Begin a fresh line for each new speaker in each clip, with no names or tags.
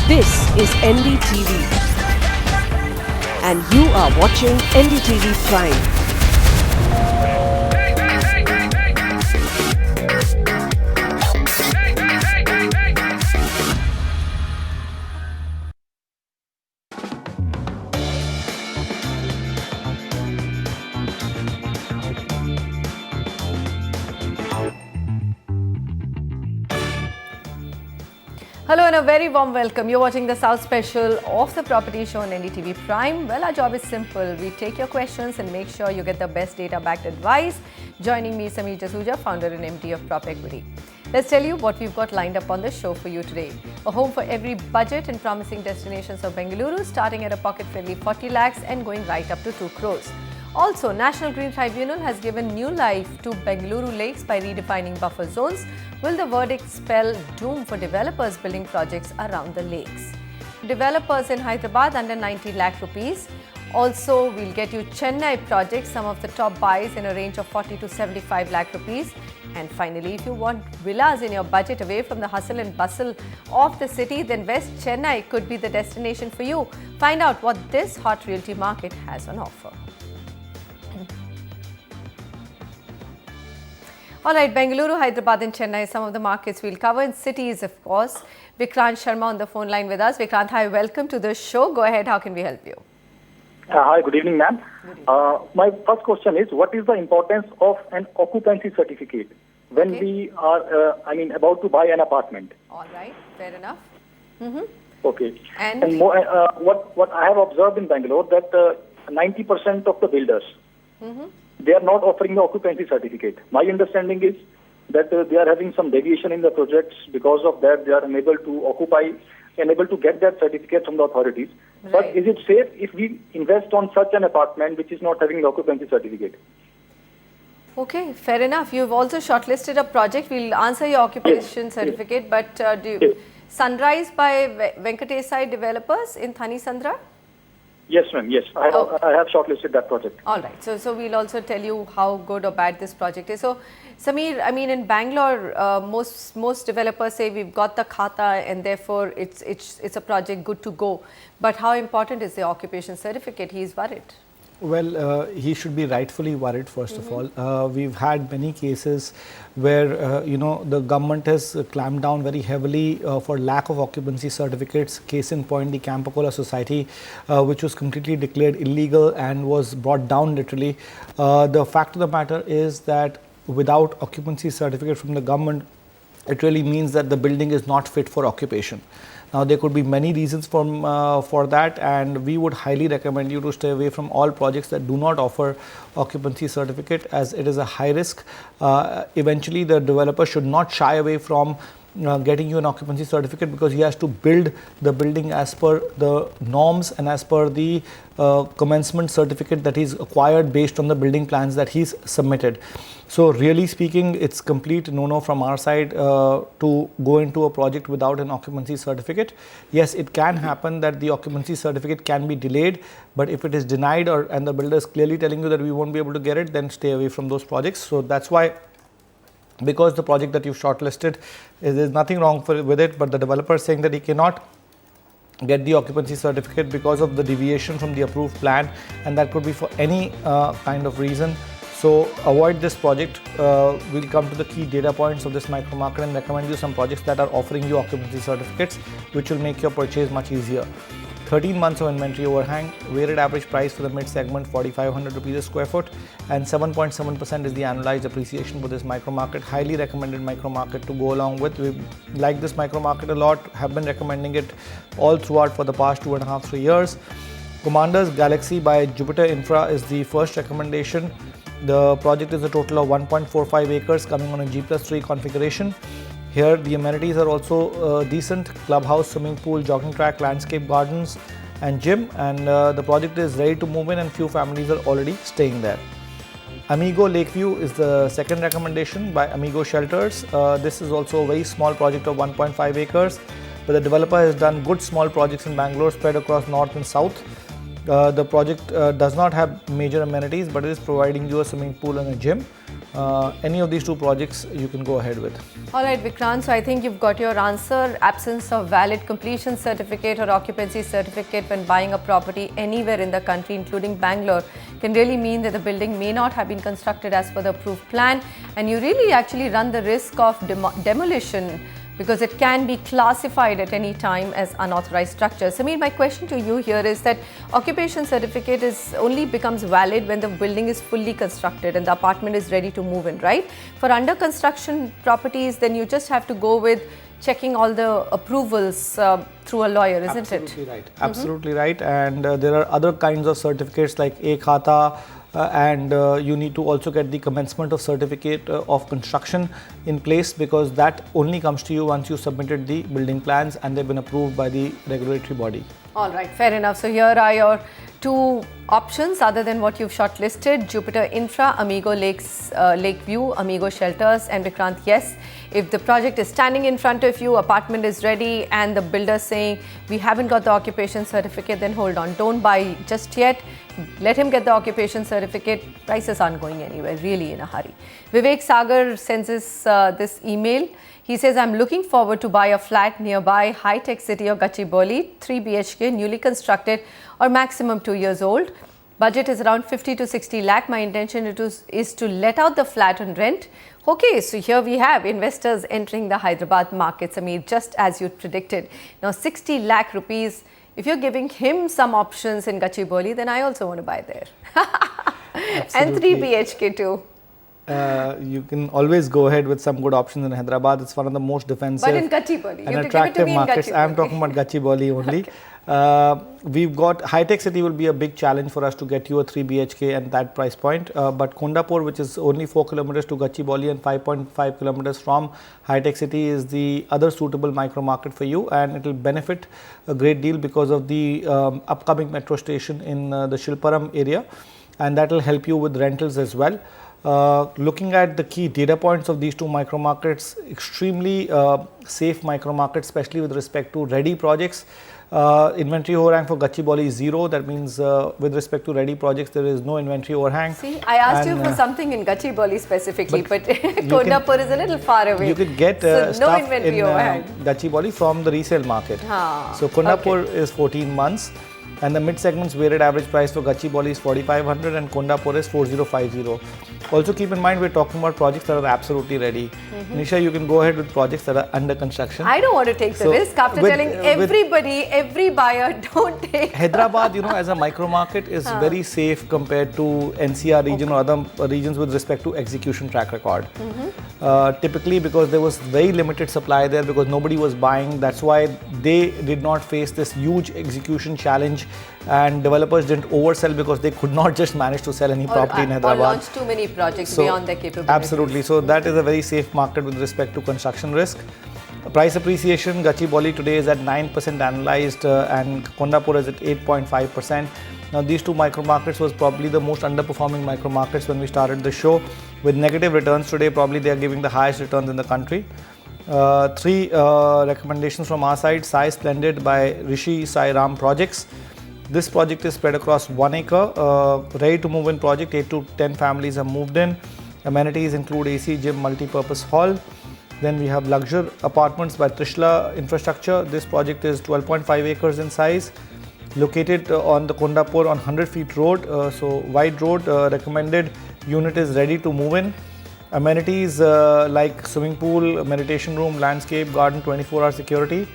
This is NDTV and you are watching NDTV Prime.
Hello and a very warm welcome. You're watching the South Special of the property show on NDTV Prime. Well, our job is simple. We take your questions and make sure you get the best data-backed advice. Joining me, Sameer Jasuja, founder and MD of Prop Equity. Let's tell you what we've got lined up on the show for you today. A home for every budget and promising destinations of Bengaluru, starting at a pocket-friendly 40 lakhs and going right up to 2 crores. Also, National Green Tribunal has given new life to Bengaluru lakes by redefining buffer zones. Will the verdict spell doom for developers building projects around the lakes? Developers in Hyderabad under 90 lakh rupees. Also, we'll get you Chennai projects, some of the top buys in a range of 40 to 75 lakh rupees. And finally, if you want villas in your budget away from the hustle and bustle of the city, then West Chennai could be the destination for you. Find out what this hot realty market has on offer. All right, Bengaluru, Hyderabad and Chennai, some of the markets we'll cover in cities, of course. Vikrant Sharma on the phone line with us. Vikrant, hi, welcome to the show. Go ahead, how can we help you?
Hi, good evening, ma'am. My first question is, what is the importance of an occupancy certificate when we are, about to buy an apartment?
All right, fair enough.
Okay.
And
more, what I have observed in Bangalore, that 90% of the builders, they are not offering the occupancy certificate. My understanding is that they are having some deviation in the projects. Because of that, they are unable to occupy, unable to get that certificate from the authorities.
Right.
But is it safe if we invest on such an apartment which is not having the occupancy certificate?
okay, fair enough. You've also shortlisted a project. We'll answer your occupation certificate, but Sunrise by Venkatesh Sai Developers in Thani Sandra?
Yes, ma'am. Yes, I have shortlisted that project.
All right. So we'll also tell you how good or bad this project is. So, Sameer, I mean, in Bangalore, most developers say we've got the khata and therefore it's a project good to go. But how important is the occupation certificate? He's worried.
Well, he should be rightfully worried, first of all. We've had many cases where, the government has clamped down very heavily for lack of occupancy certificates. Case in point, the Campacola Society, which was completely declared illegal and was brought down literally. The fact of the matter is that without occupancy certificate from the government, it really means that the building is not fit for occupation. Now, there could be many reasons for that, and we would highly recommend you to stay away from all projects that do not offer occupancy certificate, as it is a high risk. Eventually, the developer should not shy away from getting you an occupancy certificate, because he has to build the building as per the norms and as per the commencement certificate that he's acquired based on the building plans that he's submitted. So really speaking, it's complete no-no from our side to go into a project without an occupancy certificate. Yes, it can happen that the occupancy certificate can be delayed, but if it is denied and the builder is clearly telling you that we won't be able to get it, then stay away from those projects. So that's why, because the project that you've shortlisted, there's nothing wrong with it, but the developer is saying that he cannot get the occupancy certificate because of the deviation from the approved plan, and that could be for any kind of reason. So avoid this project. We'll come to the key data points of this micro market and recommend you some projects that are offering you occupancy certificates, which will make your purchase much easier. 13 months of inventory overhang, weighted average price for the mid segment 4,500 rupees a square foot, and 7.7% is the annualized appreciation for this micro market. Highly recommended micro market to go along with. We like this micro market a lot, have been recommending it all throughout for the past 2.5-3 years. Commander's Galaxy by Jupiter Infra is the first recommendation. The project is a total of 1.45 acres coming on a G+3 configuration. Here the amenities are also decent: clubhouse, swimming pool, jogging track, landscape gardens and gym, and the project is ready to move in and few families are already staying there. Amigo Lakeview is the second recommendation by Amigo Shelters. This is also a very small project of 1.5 acres, but the developer has done good small projects in Bangalore spread across north and south. The project does not have major amenities, but it is providing you a swimming pool and a gym. Any of these two projects you can go ahead with.
All right, Vikrant, so I think you've got your answer. Absence of valid completion certificate or occupancy certificate when buying a property anywhere in the country, including Bangalore, can really mean that the building may not have been constructed as per the approved plan, and you really actually run the risk of demolition because it can be classified at any time as unauthorized structure. Sameer, my question to you here is that occupation certificate only becomes valid when the building is fully constructed and the apartment is ready to move in, right? For under construction properties, then you just have to go with checking all the approvals through a lawyer, isn't it?
Absolutely right. Absolutely right. And there are other kinds of certificates like E-Khata, and you need to also get the commencement of certificate of construction in place, because that only comes to you once you submitted the building plans and they've been approved by the regulatory body.
All right, fair enough. So here are your two options other than what you've shortlisted: Jupiter Infra, Amigo Lakes, Lakeview, Amigo Shelters, and Vikrant. Yes, if the project is standing in front of you, apartment is ready, and the builder saying we haven't got the occupation certificate, then hold on, don't buy just yet. Let him get the occupation certificate. Prices aren't going anywhere really in a hurry. Vivek Sagar sends us this email. He says, I'm looking forward to buy a flat nearby high-tech city of Gachibowli, 3 BHK, newly constructed or maximum 2 years old. Budget is around 50 to 60 lakh. My intention is to let out the flat on rent. Okay, so here we have investors entering the Hyderabad market, Sameer, just as you predicted. Now 60 lakh rupees. If you're giving him some options in Gachibowli, then I also want to buy there. And 3 BHK too.
You can always go ahead with some good options in Hyderabad. It's one of the most defensive
but in Gachibowli,
and attractive markets. I'm talking about Gachibowli only. Okay. We've got high-tech city will be a big challenge for us to get you a 3 BHK and that price point. But Kondapur, which is only 4 kilometers to Gachibowli and 5.5 kilometers from high-tech city, is the other suitable micro market for you, and it will benefit a great deal because of the upcoming metro station in the Shilparam area, and that will help you with rentals as well. Looking at the key data points of these two micro markets, extremely safe micro markets, especially with respect to ready projects. Inventory overhang for Gachibowli is 0. That means with respect to ready projects, there is no inventory overhang.
See, I asked you for something in Gachibowli specifically, but Kondapur is a little far away.
You could get
so
stuff
no inventory overhang.
Gachibowli from the resale market. So Kondapur is 14 months. And the mid-segment's weighted average price for Gachibowli is 4,500 and Kondapur is 4,050. Also keep in mind, we're talking about projects that are absolutely ready. Nisha, you can go ahead with projects that are under construction.
I don't want to take the risk after telling everybody, every buyer, don't take.
Hyderabad, as a micro market is very safe compared to NCR region or other regions with respect to execution track record. Typically because there was very limited supply there because nobody was buying. That's why they did not face this huge execution challenge, and developers didn't oversell because they could not just manage to sell any property in Hyderabad.
Or launch too many projects beyond their capabilities.
Absolutely. So that is a very safe market with respect to construction risk. Price appreciation, Gachibowli today is at 9% annualized and Kondapur is at 8.5%. Now these two micro markets was probably the most underperforming micro markets when we started the show. With negative returns today, probably they are giving the highest returns in the country. 3 recommendations from our side. Sai Splendid by Rishi Sai Ram Projects. This project is spread across 1 acre, ready to move in project. 8 to 10 families have moved in. Amenities include AC, gym, multi-purpose hall. Then we have luxury apartments by Trishla Infrastructure. This project is 12.5 acres in size, located on the Kondapur on 100 feet road, so wide road. Recommended unit is ready to move in. Amenities like swimming pool, meditation room, landscape, garden, 24-hour security.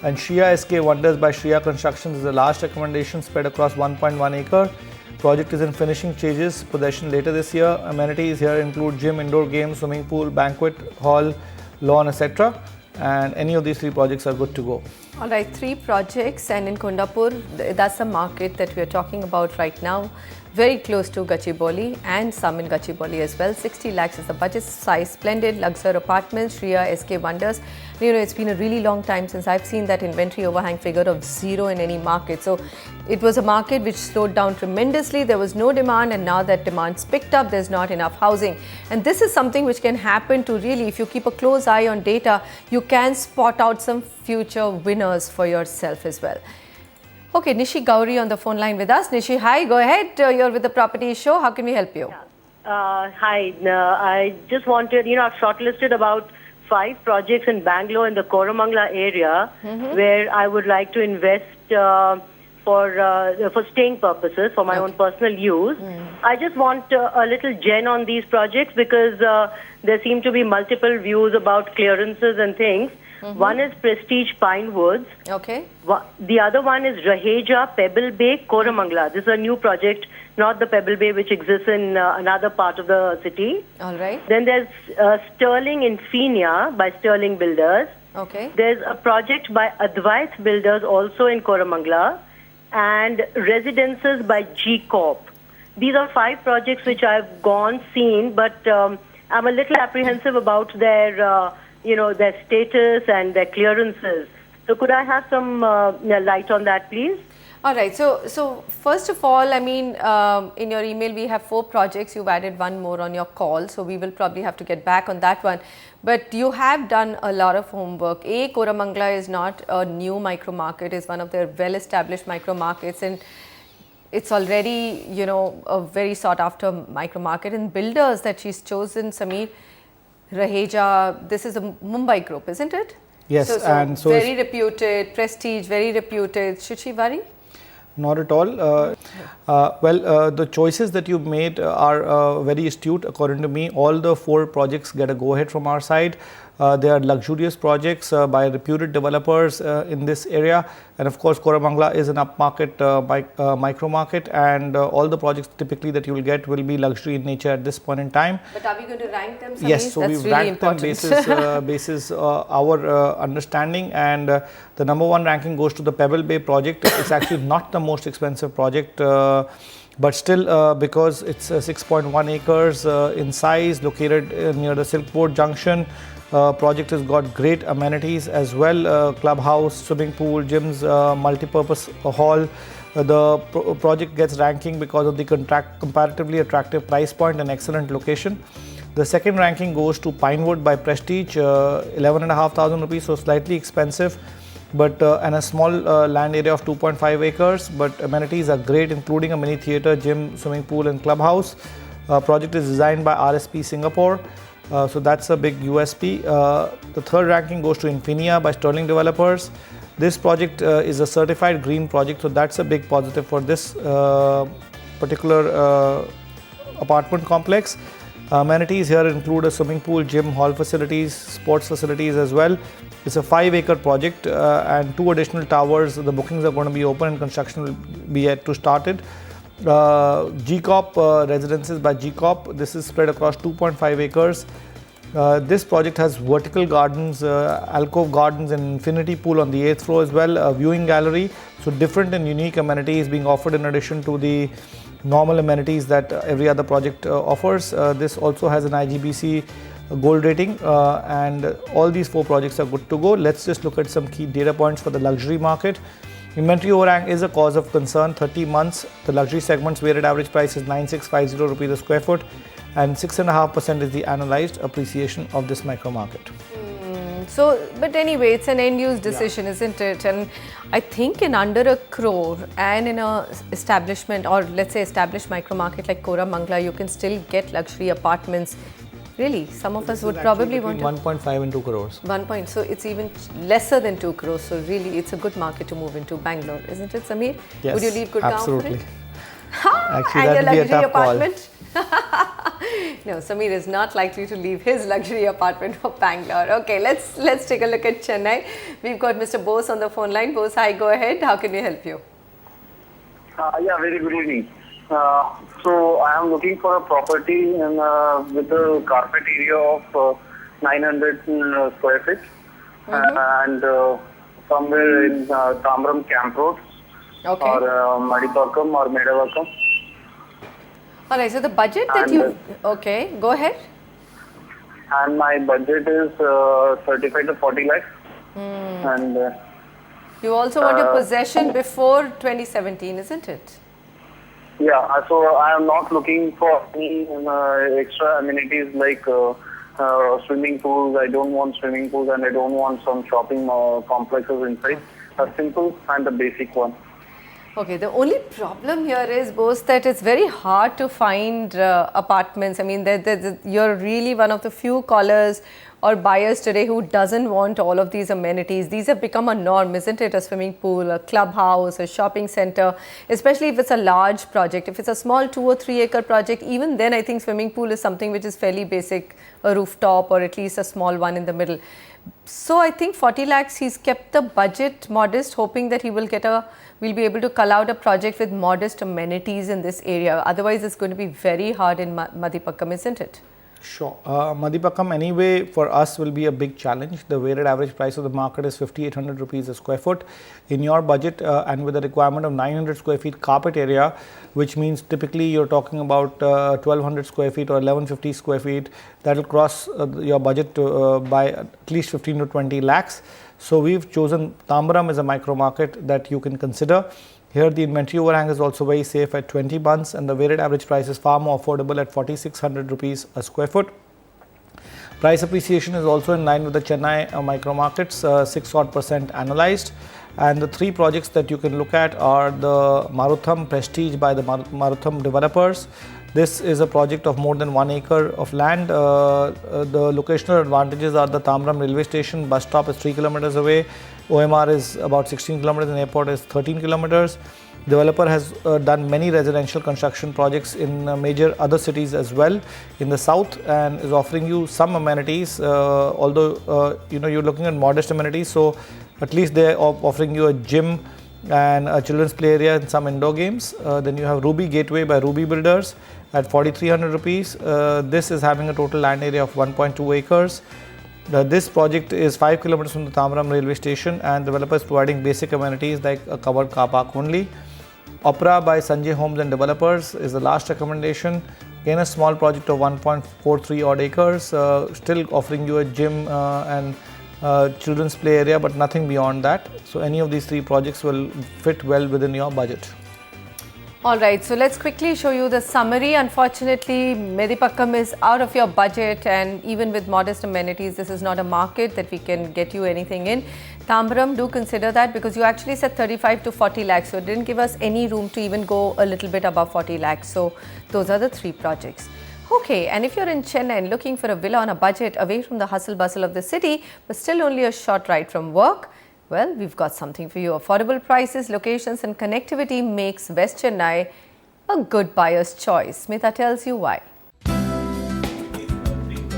And Shriya SK Wonders by Shriya Constructions is the last recommendation, spread across 1.1 acre. Project is in finishing stages, possession later this year. Amenities here include gym, indoor games, swimming pool, banquet hall, lawn, etc. And any of these 3 projects are good to go.
All right, 3 projects, and in Kondapur, that's the market that we are talking about right now. Very close to Gachibowli and some in Gachibowli as well. 60 lakhs is the budget. Size Splendid, luxury apartments, Shriya SK Wonders. It's been a really long time since I've seen that inventory overhang figure of 0 in any market. So it was a market which slowed down tremendously. There was no demand, and now that demand's picked up, there's not enough housing. And this is something which can happen to really, if you keep a close eye on data, you can spot out some future winners for yourself as well. Okay, Nishi Gauri on the phone line with us. Nishi, hi, go ahead. You're with the Property Show. How can we help you?
Hi. I just wanted, I've shortlisted about 5 projects in Bangalore in the Koramangala area where I would like to invest for staying purposes, for my own personal use. I just want a little gen on these projects because there seem to be multiple views about clearances and things. One is Prestige Pine Woods.
Okay.
The other one is Raheja Pebble Bay, Koramangala. This is a new project, not the Pebble Bay which exists in another part of the city.
All right.
Then there's Sterling in Fenia by Sterling Builders.
Okay.
There's a project by Advait Builders also in Koramangala, and Residences by G Corp. These are 5 projects which I've seen, but I'm a little apprehensive about their their status and their clearances. So could I have some light on that, please?
All right. So first of all, I mean, in your email, we have 4 projects. You've added one more on your call. So we will probably have to get back on that one. But you have done a lot of homework. Koramangala is not a new micro market. It's one of their well-established micro markets. And it's already, a very sought after micro market. And builders that she's chosen, Sameer, Raheja, this is a Mumbai group, isn't it?
Yes,
so
and so
very reputed, Prestige, very reputed. Should she worry?
Not at all. The choices that you made are very astute according to me. All the 4 projects get a go-ahead from our side. They are luxurious projects by reputed developers in this area. And of course, Koramangala is an upmarket micro market, and all the projects typically that you will get will be luxury in nature at this point in time.
But are we going to rank them? Sameer?
Yes, so
that's
we've
really
ranked
important.
them basis our understanding, and the number 1 ranking goes to the Pebble Bay project. It's actually not the most expensive project, but still because it's 6.1 acres in size, located near the Silkboard Junction. Project has got great amenities as well, clubhouse, swimming pool, gyms, multi-purpose hall. The project gets ranking because of the comparatively attractive price point and excellent location. The second ranking goes to Pinewood by Prestige, 11,500 rupees, so slightly expensive, but and a small land area of 2.5 acres, but amenities are great, including a mini theatre, gym, swimming pool and clubhouse. Project is designed by RSP Singapore. So that's a big USP. The third ranking goes to Infinia by Sterling Developers. This project is a certified green project, so that's a big positive for this particular apartment complex. Amenities here include a swimming pool, gym, hall facilities, sports facilities as well. It's a 5-acre project and 2 additional towers. The bookings are going to be open and construction will be yet to started. G Corp Residences by G Corp. This is spread across 2.5 acres. This project has vertical gardens, alcove gardens and infinity pool on the 8th floor as well, a viewing gallery. So different and unique amenities being offered in addition to the normal amenities that every other project offers. This also has an IGBC gold rating, and all these 4 projects are good to go. Let's just look at some key data points for the luxury market. Inventory overhang is a cause of concern. 30 months, the luxury segment's weighted average price is 9650 rupees a square foot, and 6.5% is the analyzed appreciation of this micro market.
But anyway, it's an end-use decision, isn't it? And I think in under 1 crore and in a establishment, or let's say established micro market like Koramangala, you can still get luxury apartments. Really, some of us would probably want
1.5 and 2 crores.
So it's even lesser than 2 crores. So really, it's a good market to move into, Bangalore, isn't it, Sameer?
Yes,
would you leave Gurgaon
absolutely.
for it?
Actually,
and
that
your
would be a
luxury
tough call.
apartment? No, Sameer is not likely to leave his luxury apartment for Bangalore. Okay, let's take a look at Chennai. We've got Mr. Bose on the phone line. Bose, hi, go ahead. How can we help you?
Very good evening. So I am looking for a property with a carpet area of 900 square feet and somewhere in Tamram Camp Road or Madipakam or Medavakam.
All right, so the budget that you... Okay, go ahead.
And my budget is 35 to 40 lakhs. And
you also want your possession before 2017, isn't it?
yeah, so I am not looking for any extra amenities like swimming pools. I don't want swimming pools and I don't want some shopping complexes inside. A simple and a basic one.
Okay, the only problem here is, both that it's very hard to find apartments. I mean, you're really one of the few callers or buyers today who doesn't want all of these amenities. These have become a norm, isn't it? A swimming pool, a clubhouse, a shopping center, especially if it's a large project. If it's a small 2 or 3 acre project, even then I think swimming pool is something which is fairly basic, a rooftop or at least a small one in the middle. So I think 40 lakhs, he's kept the budget modest, hoping that he will be able to cull out a project with modest amenities in this area. Otherwise, it's going to be very hard in Madhipakkam, isn't it?
Sure. Madhipakkam anyway for us will be a big challenge. The weighted average price of the market is 5,800 rupees a square foot. In your budget and with a requirement of 900 square feet carpet area, which means typically you're talking about 1,200 square feet or 1,150 square feet, that will cross your budget by at least 15 to 20 lakhs. So we've chosen Tambaram as a micro market that you can consider. Here the inventory overhang is also very safe at 20 months and the weighted average price is far more affordable at 4,600 rupees a square foot. Price appreciation is also in line with the Chennai micro markets, 6% annualized. And the 3 projects that you can look at are the Marutham Prestige by the Marutham developers. This is a project of more than 1 acre of land. The locational advantages are the Tambaram railway station, bus stop is 3 kilometers away. OMR is about 16 kilometers and airport is 13 kilometers. Developer has done many residential construction projects in major other cities as well in the south and is offering you some amenities, although you're looking at modest amenities, so at least they're offering you a gym and a children's play area and some indoor games. Then you have Ruby Gateway by Ruby Builders at 4,300 rupees. This is having a total land area of 1.2 acres. This project is 5 kilometers from the Tambaram railway station and developers providing basic amenities like a covered car park only. Opera by Sanjay Homes and Developers is the last recommendation. Again, a small project of 1.43 odd acres, still offering you a gym and children's play area, but nothing beyond that. So any of these 3 projects will fit well within your budget.
Alright, so let's quickly show you the summary. Unfortunately, Madhipakkam is out of your budget and even with modest amenities, this is not a market that we can get you anything in. Tambaram, do consider that because you actually said 35 to 40 lakhs, so it didn't give us any room to even go a little bit above 40 lakhs. So those are the 3 projects. Okay, and if you're in Chennai and looking for a villa on a budget away from the hustle bustle of the city, but still only a short ride from work, well, we've got something for you. Affordable prices, locations and connectivity makes West Chennai a good buyer's choice. Smita tells you why.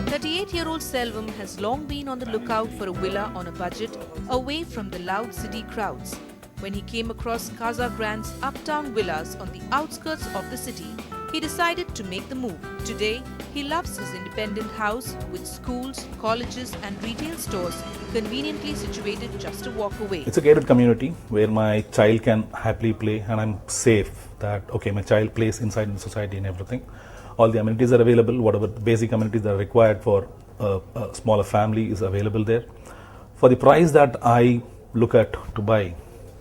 38-year-old Selvam has long been on the lookout for a villa on a budget away from the loud city crowds. When he came across Casa Grand's uptown villas on the outskirts of the city, he decided to make the move. Today, he loves his independent house with schools, colleges and retail stores conveniently situated just a walk away.
It's a gated community where my child can happily play and I'm safe that, okay, my child plays inside in the society and everything. All the amenities are available, whatever basic amenities that are required for a smaller family is available there. For the price that I look at to buy,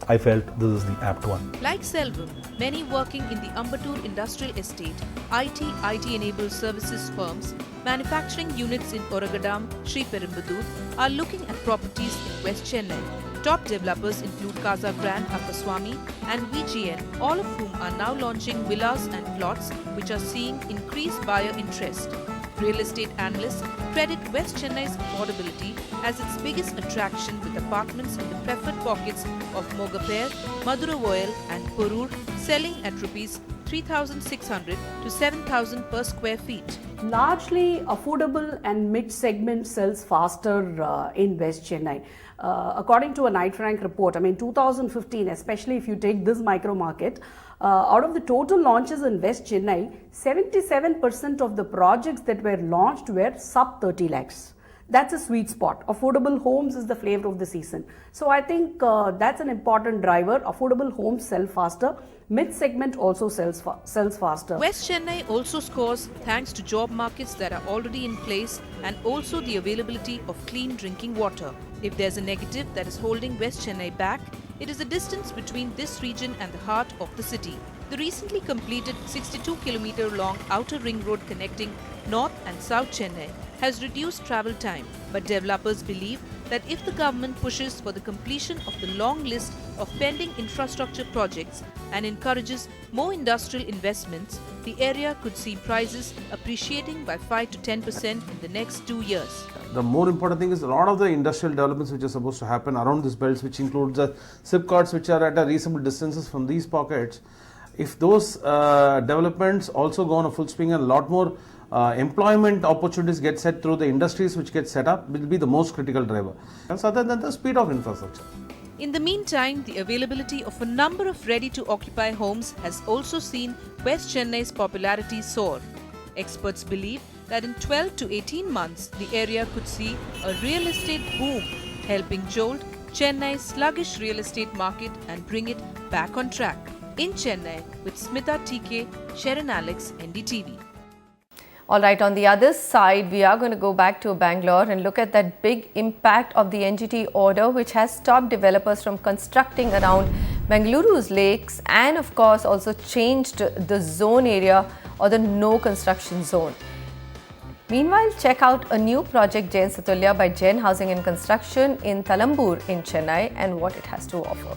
I felt this is the apt one.
Like Selvam, many working in the Ambattur Industrial Estate, IT-enabled services firms, manufacturing units in Oragadam, Sri Perumbudur are looking at properties in West Chennai. Top developers include Casa Grand, Appaswamy and VGN, all of whom are now launching villas and plots which are seeing increased buyer interest. Real estate analysts credit West Chennai's affordability as its biggest attraction with apartments in the preferred pockets of Mogaper, Madurai and Porur selling at Rs 3,600 to 7,000 per square feet.
Largely affordable and mid-segment sells faster in West Chennai. According to a Knight Frank report, 2015, especially if you take this micro market, out of the total launches in West Chennai, 77% of the projects that were launched were sub 30 lakhs. That's a sweet spot. Affordable homes is the flavor of the season. So I think that's an important driver. Affordable homes sell faster. Mid-segment also sells faster.
West Chennai also scores thanks to job markets that are already in place and also the availability of clean drinking water. If there's a negative that is holding West Chennai back, it is the distance between this region and the heart of the city. The recently completed 62-kilometer long outer ring road connecting North and South Chennai has reduced travel time, but developers believe that if the government pushes for the completion of the long list of pending infrastructure projects and encourages more industrial investments, the area could see prices appreciating by 5 to 10% in the next 2 years.
The more important thing is a lot of the industrial developments which are supposed to happen around these belts, which includes the SIP cards which are at a reasonable distances from these pockets. If those developments also go on a full swing and a lot more employment opportunities get set through the industries which get set up, will be the most critical driver. Else other than the speed of infrastructure.
In the meantime, the availability of a number of ready-to-occupy homes has also seen West Chennai's popularity soar. Experts believe that in 12 to 18 months, the area could see a real estate boom, helping jolt Chennai's sluggish real estate market and bring it back on track. In Chennai, with Smita TK, Sharon Alex, NDTV.
All right, on the other side, we are going to go back to Bangalore and look at that big impact of the NGT order, which has stopped developers from constructing around Bengaluru's lakes and, of course, also changed the zone area or the no construction zone. Meanwhile, check out a new project, Jain Satulya by Jain Housing and Construction in Talambur in Chennai and what it has to offer.